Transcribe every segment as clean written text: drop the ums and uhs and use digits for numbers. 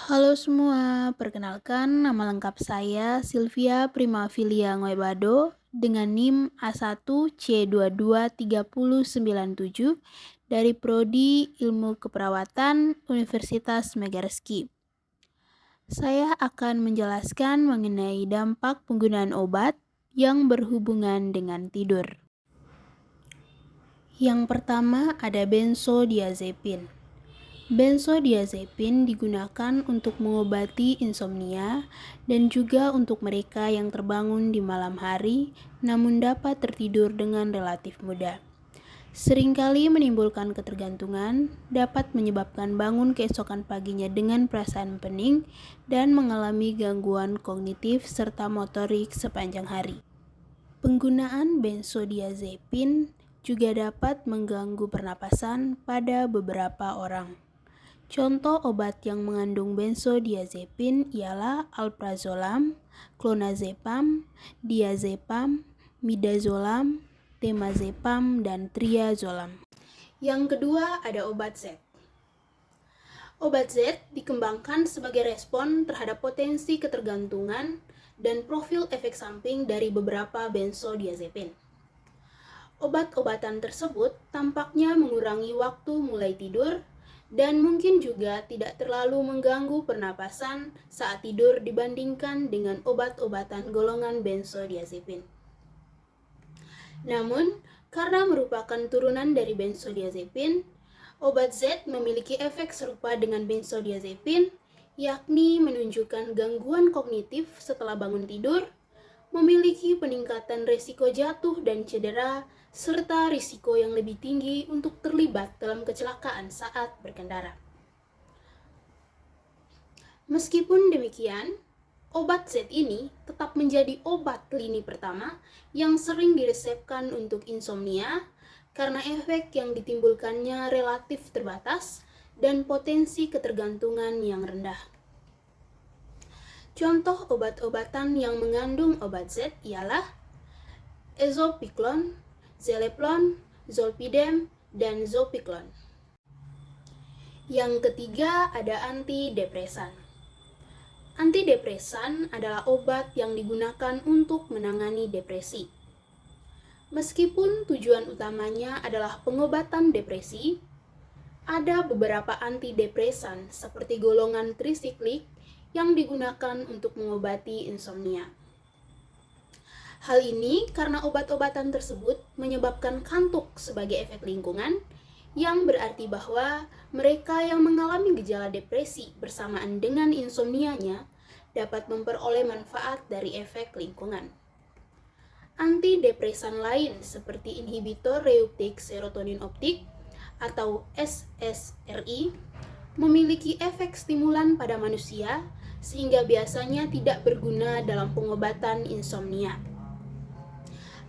Halo semua, perkenalkan nama lengkap saya Sylvia Primafilia Ngoebado dengan NIM A1C223097 dari Prodi Ilmu Keperawatan Universitas Megareski. Saya akan menjelaskan mengenai dampak penggunaan obat yang berhubungan dengan tidur. Yang pertama ada benzodiazepin. Benzodiazepin digunakan untuk mengobati insomnia dan juga untuk mereka yang terbangun di malam hari namun dapat tertidur dengan relatif mudah. Seringkali menimbulkan ketergantungan, dapat menyebabkan bangun keesokan paginya dengan perasaan pening dan mengalami gangguan kognitif serta motorik sepanjang hari. Penggunaan benzodiazepin juga dapat mengganggu pernapasan pada beberapa orang. Contoh obat yang mengandung benzodiazepin ialah alprazolam, clonazepam, diazepam, midazolam, temazepam, dan triazolam. Yang kedua ada obat Z. Obat Z dikembangkan sebagai respon terhadap potensi ketergantungan dan profil efek samping dari beberapa benzodiazepin. Obat-obatan tersebut tampaknya mengurangi waktu mulai tidur dan mungkin juga tidak terlalu mengganggu pernapasan saat tidur dibandingkan dengan obat-obatan golongan benzodiazepin. Namun, karena merupakan turunan dari benzodiazepin, obat Z memiliki efek serupa dengan benzodiazepin, yakni menunjukkan gangguan kognitif setelah bangun tidur, memiliki peningkatan risiko jatuh dan cedera, serta risiko yang lebih tinggi untuk terlibat dalam kecelakaan saat berkendara. Meskipun demikian, obat Z ini tetap menjadi obat lini pertama yang sering diresepkan untuk insomnia karena efek yang ditimbulkannya relatif terbatas dan potensi ketergantungan yang rendah. Contoh obat-obatan yang mengandung obat Z ialah ezopiklon, zeleplon, zolpidem, dan zopiklon. Yang ketiga ada antidepresan. Antidepresan adalah obat yang digunakan untuk menangani depresi. Meskipun tujuan utamanya adalah pengobatan depresi, ada beberapa antidepresan seperti golongan trisiklik yang digunakan untuk mengobati insomnia. Hal ini karena obat-obatan tersebut menyebabkan kantuk sebagai efek lingkungan, yang berarti bahwa mereka yang mengalami gejala depresi bersamaan dengan insomnianya dapat memperoleh manfaat dari efek lingkungan. Antidepresan lain seperti inhibitor reuptake serotonin optik atau SSRI memiliki efek stimulan pada manusia sehingga biasanya tidak berguna dalam pengobatan insomnia.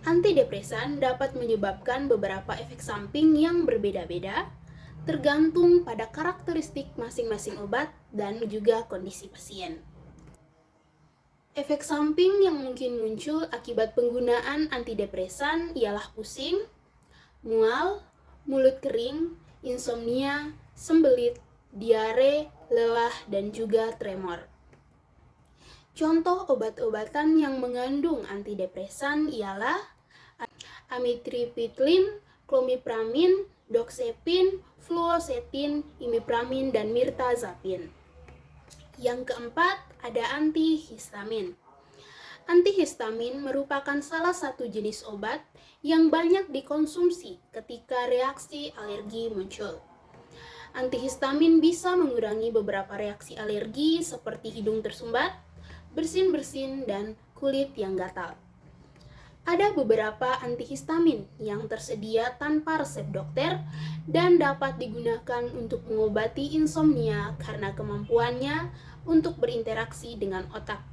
Antidepresan dapat menyebabkan beberapa efek samping yang berbeda-beda, tergantung pada karakteristik masing-masing obat dan juga kondisi pasien. Efek samping yang mungkin muncul akibat penggunaan antidepresan ialah pusing, mual, mulut kering, insomnia, sembelit, diare, lelah, dan juga tremor. Contoh obat-obatan yang mengandung antidepresan ialah amitriptyline, clomipramin, doxepin, fluoxetine, imipramin, dan mirtazapin. Yang keempat ada antihistamin. Antihistamin merupakan salah satu jenis obat yang banyak dikonsumsi ketika reaksi alergi muncul. Antihistamin bisa mengurangi beberapa reaksi alergi seperti hidung tersumbat, bersin-bersin, dan kulit yang gatal. Ada beberapa antihistamin yang tersedia tanpa resep dokter dan dapat digunakan untuk mengobati insomnia karena kemampuannya untuk berinteraksi dengan otak.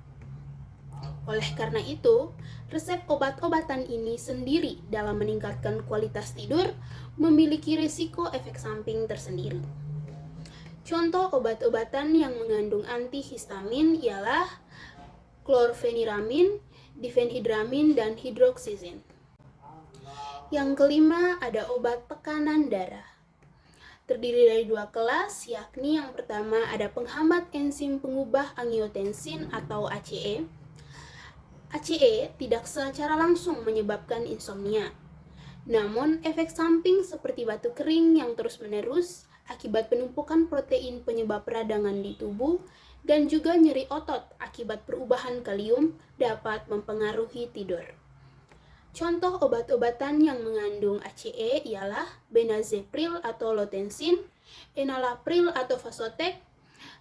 Oleh karena itu, resep obat-obatan ini sendiri dalam meningkatkan kualitas tidur memiliki risiko efek samping tersendiri. Contoh obat-obatan yang mengandung antihistamin ialah chlorpheniramine, diphenhidramin, dan hidroksizin. Yang kelima ada obat tekanan darah. terdiri dari 2 kelas, yakni yang pertama ada penghambat enzim pengubah angiotensin atau ACE. ACE tidak secara langsung menyebabkan insomnia. Namun, efek samping seperti batuk kering yang terus-menerus akibat penumpukan protein penyebab peradangan di tubuh dan juga nyeri otot akibat perubahan kalium dapat mempengaruhi tidur. Contoh obat-obatan yang mengandung ACE ialah benazepril atau lotensin, enalapril atau vasotek,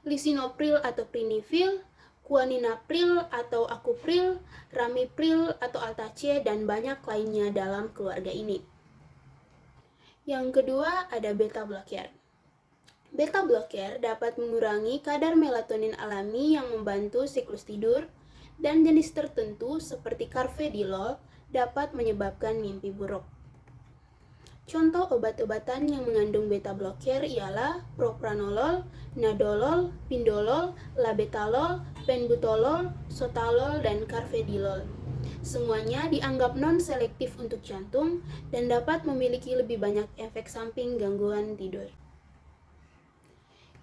lisinopril atau prinivil, kuaninapril atau akupril, ramipril atau altace, dan banyak lainnya dalam keluarga ini. Yang kedua ada beta blocker. Beta blocker dapat mengurangi kadar melatonin alami yang membantu siklus tidur, dan jenis tertentu seperti carvedilol dapat menyebabkan mimpi buruk. Contoh obat-obatan yang mengandung beta blocker ialah propranolol, nadolol, pindolol, labetalol, penbutolol, sotalol, dan carvedilol. Semuanya dianggap non-selektif untuk jantung dan dapat memiliki lebih banyak efek samping gangguan tidur.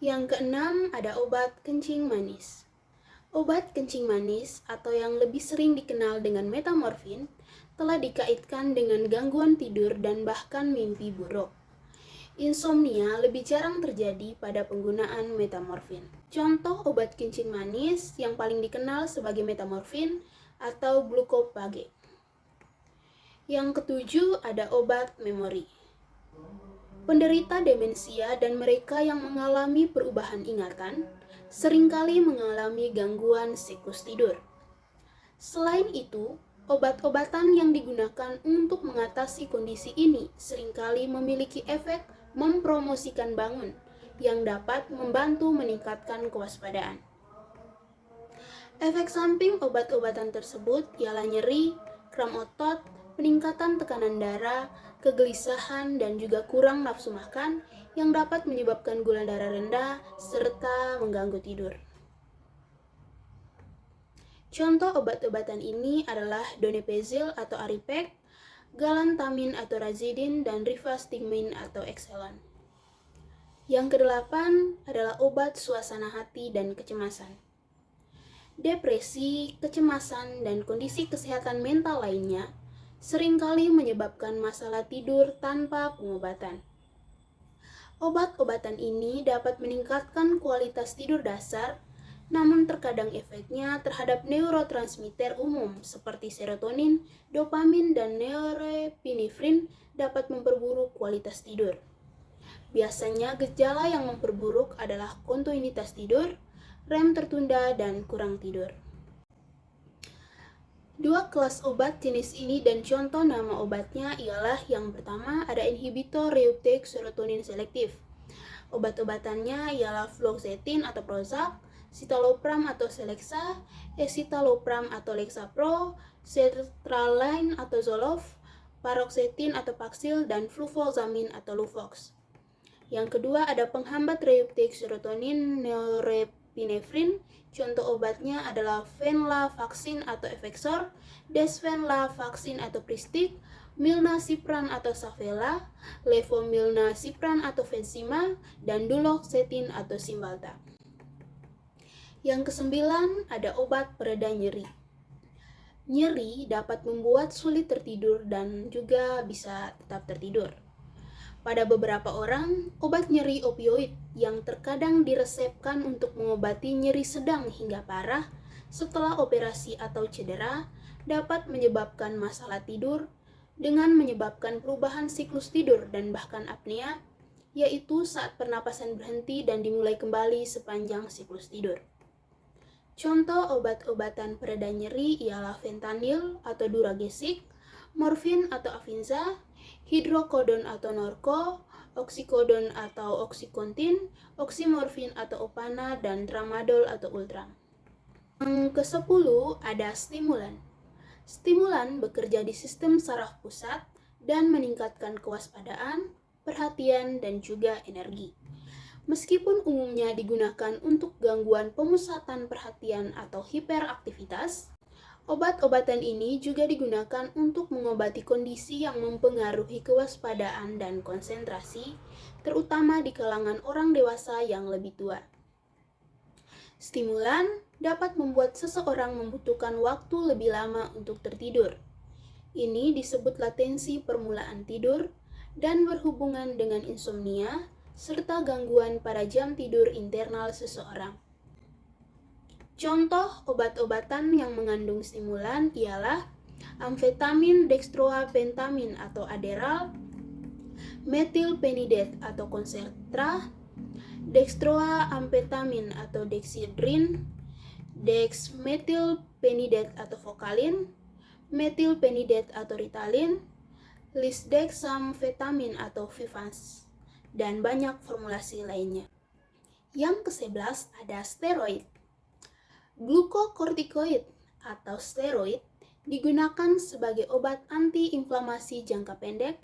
Yang keenam ada obat kencing manis. Obat kencing manis atau yang lebih sering dikenal dengan metamorfin telah dikaitkan dengan gangguan tidur dan bahkan mimpi buruk. Insomnia lebih jarang terjadi pada penggunaan metamorfin. Contoh obat kencing manis yang paling dikenal sebagai metamorfin atau glukopage. Yang ketujuh ada obat memori. Penderita demensia dan mereka yang mengalami perubahan ingatan seringkali mengalami gangguan siklus tidur. Selain itu, obat-obatan yang digunakan untuk mengatasi kondisi ini seringkali memiliki efek mempromosikan bangun yang dapat membantu meningkatkan kewaspadaan. Efek samping obat-obatan tersebut ialah nyeri, kram otot, peningkatan tekanan darah, kegelisahan, dan juga kurang nafsu makan yang dapat menyebabkan gula darah rendah serta mengganggu tidur. Contoh obat-obatan ini adalah donepezil atau Aripek, galantamin atau Razidin, dan rivastigmine atau Exelon. Yang kedelapan adalah obat suasana hati dan kecemasan. Depresi, kecemasan, dan kondisi kesehatan mental lainnya seringkali menyebabkan masalah tidur tanpa pengobatan. Obat-obatan ini dapat meningkatkan kualitas tidur dasar, namun terkadang efeknya terhadap neurotransmitter umum seperti serotonin, dopamin, dan norepinefrin dapat memperburuk kualitas tidur. Biasanya gejala yang memperburuk adalah kontinuitas tidur, rem tertunda, dan kurang tidur. Dua kelas obat jenis ini dan contoh nama obatnya ialah yang pertama ada inhibitor reuptake serotonin selektif. Obat-obatannya ialah fluoxetine atau Prozac, citalopram atau Celexa, escitalopram atau Lexapro, sertraline atau Zoloft, paroxetine atau Paxil, dan fluvoxamine atau Luvox. Yang kedua ada penghambat reuptake serotonin norepinefrin. Contoh obatnya adalah venlafaxine atau Effexor, desvenlafaxine atau Pristik, milnacipran atau Savela, levomilnacipran atau Vensima, dan duloxetine atau Cymbalta. Yang kesembilan ada obat pereda nyeri. Nyeri dapat membuat sulit tertidur dan juga bisa tetap tertidur. Pada beberapa orang, obat nyeri opioid yang terkadang diresepkan untuk mengobati nyeri sedang hingga parah setelah operasi atau cedera dapat menyebabkan masalah tidur dengan menyebabkan perubahan siklus tidur dan bahkan apnea, yaitu saat pernapasan berhenti dan dimulai kembali sepanjang siklus tidur. Contoh obat-obatan pereda nyeri ialah fentanyl atau Duragesic, morfin atau Avinza, hidrokodon atau Norco, oksikodon atau Oxycontin, oksimorfin atau Opana, dan tramadol atau Ultram. Yang ke-10 ada stimulan. Stimulan bekerja di sistem saraf pusat dan meningkatkan kewaspadaan, perhatian, dan juga energi. Meskipun umumnya digunakan untuk gangguan pemusatan perhatian atau hiperaktivitas, Obat-obatan ini juga digunakan untuk mengobati kondisi yang mempengaruhi kewaspadaan dan konsentrasi, terutama di kalangan orang dewasa yang lebih tua. Stimulan dapat membuat seseorang membutuhkan waktu lebih lama untuk tertidur. Ini disebut latensi permulaan tidur dan berhubungan dengan insomnia serta gangguan pada jam tidur internal seseorang. Contoh obat-obatan yang mengandung stimulan ialah amfetamin dextroamphetamine atau Adderall, metilpenidet atau Concerta, dextroamphetamine atau Dexedrine, dexmetilpenidet atau Vocalin, metilpenidet atau Ritalin, lisdexamfetamin atau Vivance, dan banyak formulasi lainnya. Yang ke-11 ada steroid. Glukokortikoid atau steroid digunakan sebagai obat antiinflamasi jangka pendek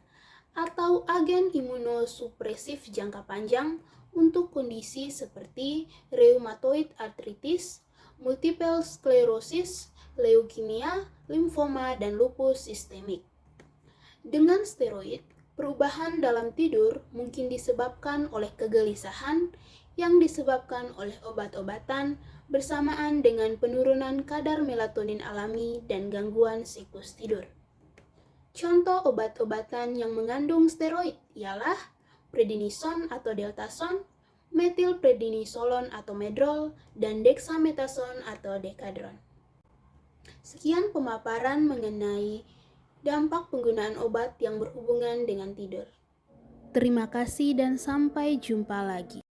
atau agen imunosupresif jangka panjang untuk kondisi seperti rheumatoid arthritis, multiple sclerosis, leukemia, limfoma, dan lupus sistemik. Dengan steroid, perubahan dalam tidur mungkin disebabkan oleh kegelisahan yang disebabkan oleh obat-obatan bersamaan dengan penurunan kadar melatonin alami dan gangguan siklus tidur. Contoh obat-obatan yang mengandung steroid ialah prednisone atau deltason, metilprednisolon atau medrol, dan dexamethasone atau decadron. Sekian pemaparan mengenai dampak penggunaan obat yang berhubungan dengan tidur. Terima kasih dan sampai jumpa lagi.